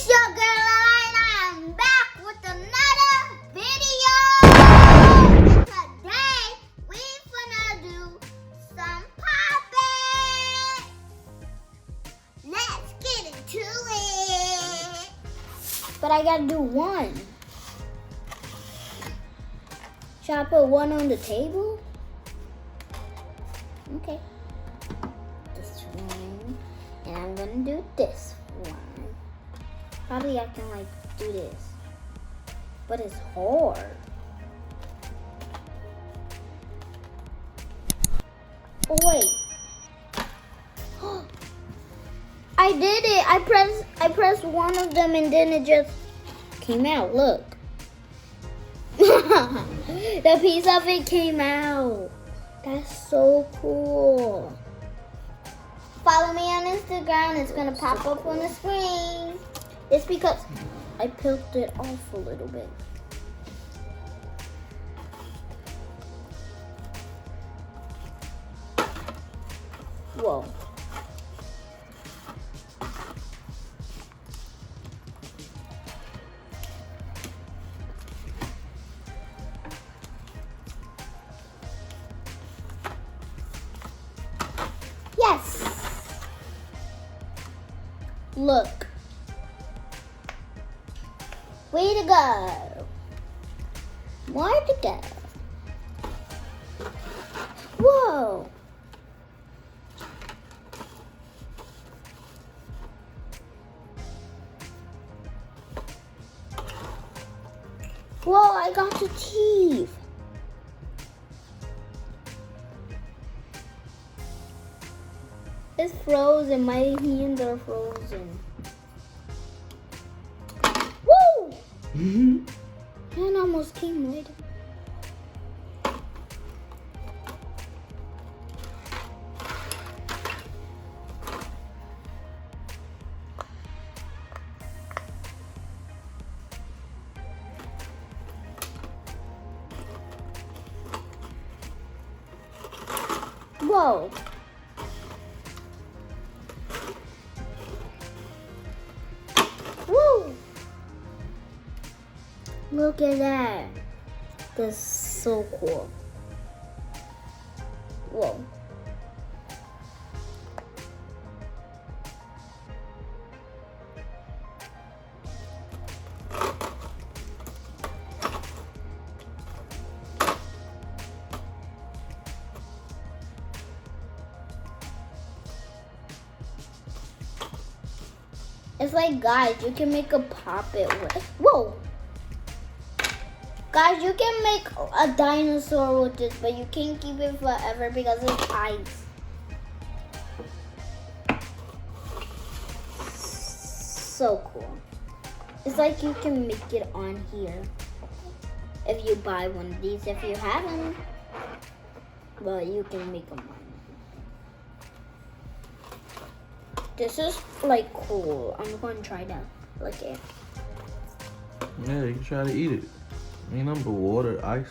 It's your girl and I'm back with another video. Today we're gonna do some popping. Let's get into it. But I gotta do one. Should I put one on the table? Okay. This one. And I'm gonna do this one. Probably I can like do this. But it's hard. Oh wait. I did it. I pressed one of them and then it just came out. Look. The piece of it came out. That's so cool. Follow me on Instagram. It's gonna pop up on the screen. It's because I peeled it off a little bit. Whoa. Yes. Look. Way to go. More to go. Whoa. Whoa, I got the teeth. It's frozen. My hands are frozen. Woo! That almost came right. Whoa. Woo! Look at that. That's so cool. Whoa. It's like, guys, you can make a puppet with. Whoa! Guys, you can make a dinosaur with this, but you can't keep it forever because it's ice. So cool. It's like you can make it on here. If you buy one of these, if you haven't, well, you can make them on. This is like cool. I'm going to try that. Look at it. Yeah, you can try to eat it. Ain't nothing but water, ice.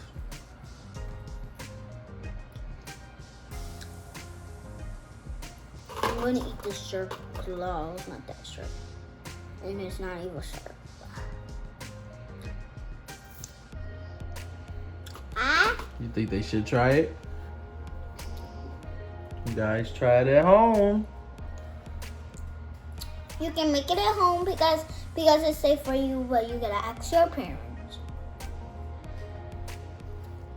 I'm going to eat this sharp claw. It's not that sharp. And it's not even sharp. Ah! You think they should try it? You guys try it at home. You can make it at home because it's safe for you, but you gotta ask your parents.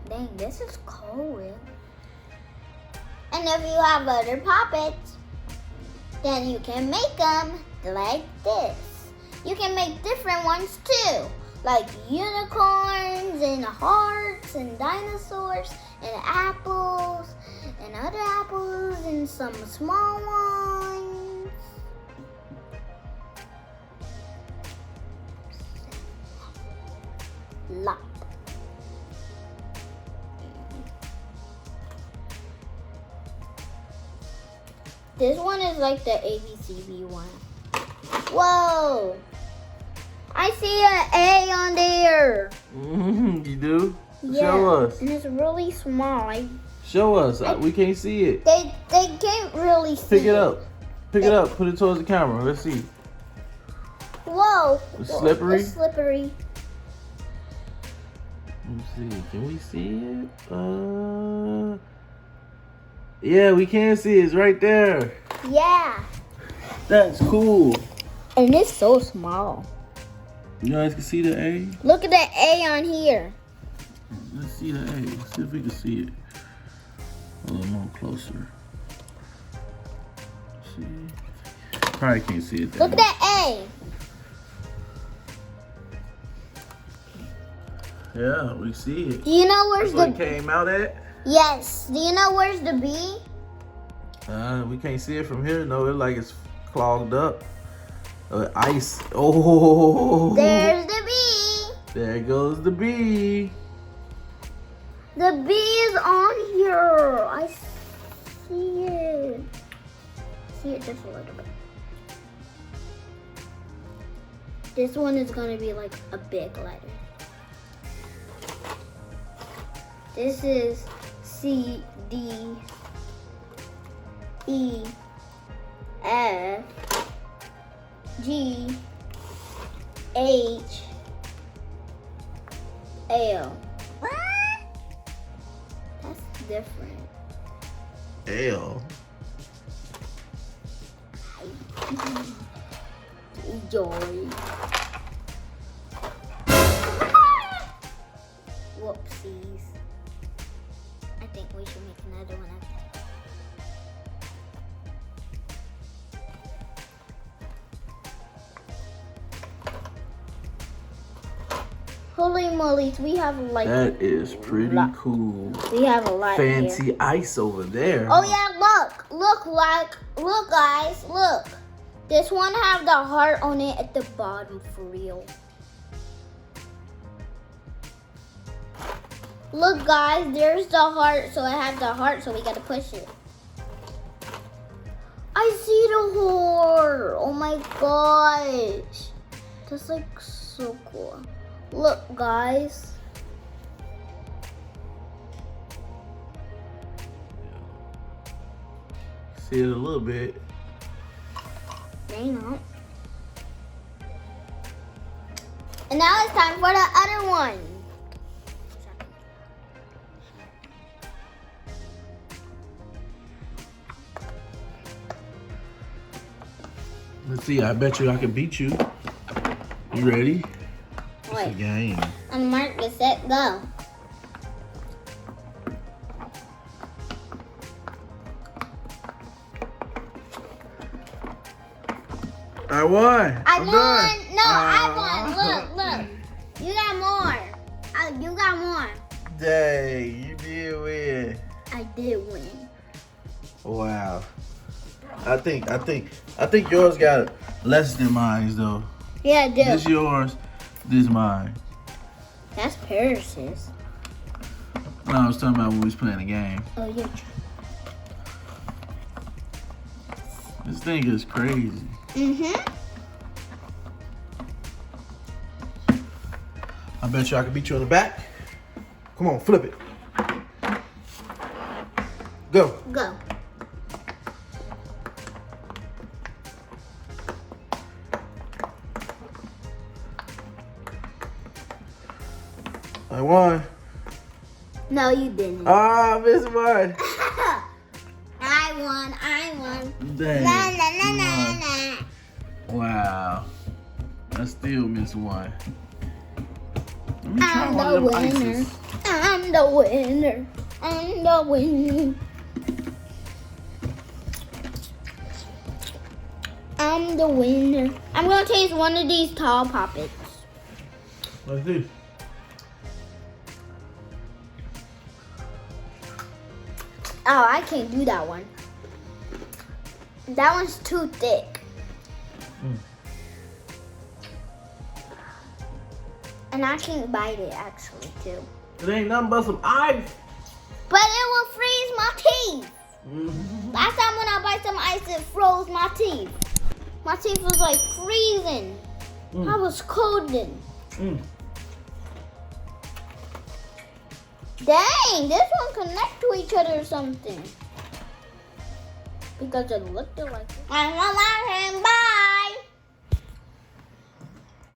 Dang, this is cool. And if you have other puppets, then you can make them like this. You can make different ones too, like unicorns and hearts and dinosaurs and apples and other apples and some small ones. Lop. This one is like the ABCB one. Whoa! I see an A on there. You do? Yeah, Show us. and it's really small. Show us. We can't see it. They can't really see. Pick it up. Pick it up. Put it towards the camera. Let's see. Whoa! Whoa. It's slippery? It's slippery. Let me see. Can we see it? Yeah, we can see it. It's right there. Yeah. That's cool. And it's so small. You guys can see the A? Look at the A on here. Let's see the A. Let's see if we can see it a little more closer. Let's see. Probably can't see it. Look at that A. Yeah, we see it. Do you know where's That's what the it came out at? Yes. Do you know where's the B? We can't see it from here. No, it's like it's clogged up. Ice. Oh. There's the B. There goes the B. The B is on here. I see it. See it just a little bit. This one is going to be like a big letter. This is C, D, E, F, G, H, L. That's different. L. Joy. Whoopsies. I think we should make another one of that. Holy mollies, we have like That is pretty cool. we have a lot here. Fancy ice over there. Oh yeah, look guys, look. This one have the heart on it at the bottom for real. Look guys, there's the heart, so I have the heart, so we gotta push it. I see the heart. Oh my gosh. That's like so cool. Look guys. See it a little bit. Hang on. And now it's time for the other one. Let's see. I bet you I can beat you. You ready? It's a Wait. game. And mark, get set, go. I won. I I'm won. done. No, I won. Look. You got more. You got more. Dang, you did win. I did win. Wow. I think yours got less than mine though. Yeah, I did. This yours, this mine. That's Paris's. No, I was talking about when we was playing a game. Oh, yeah. This thing is crazy. Mm-hmm. I bet you I can beat you on the back. Come on, flip it. Go. Go. I won. No, you didn't. Ah, Miss one. I won. Dang. La, la, la, la, la. Wow. I still miss one. Let me try I'm one the of them winner. ices. I'm the winner. I'm the winner. I'm the winner. I'm gonna taste one of these tall poppets. Let's see. Oh, I can't do that one. That one's too thick. And I can't bite it actually too. It ain't nothing but some ice. But it will freeze my teeth. Last time when I bite some ice, it froze my teeth. My teeth was like freezing. I was cold then. Dang, this one connect to each other or something. Because it looked like it. I want my hand back.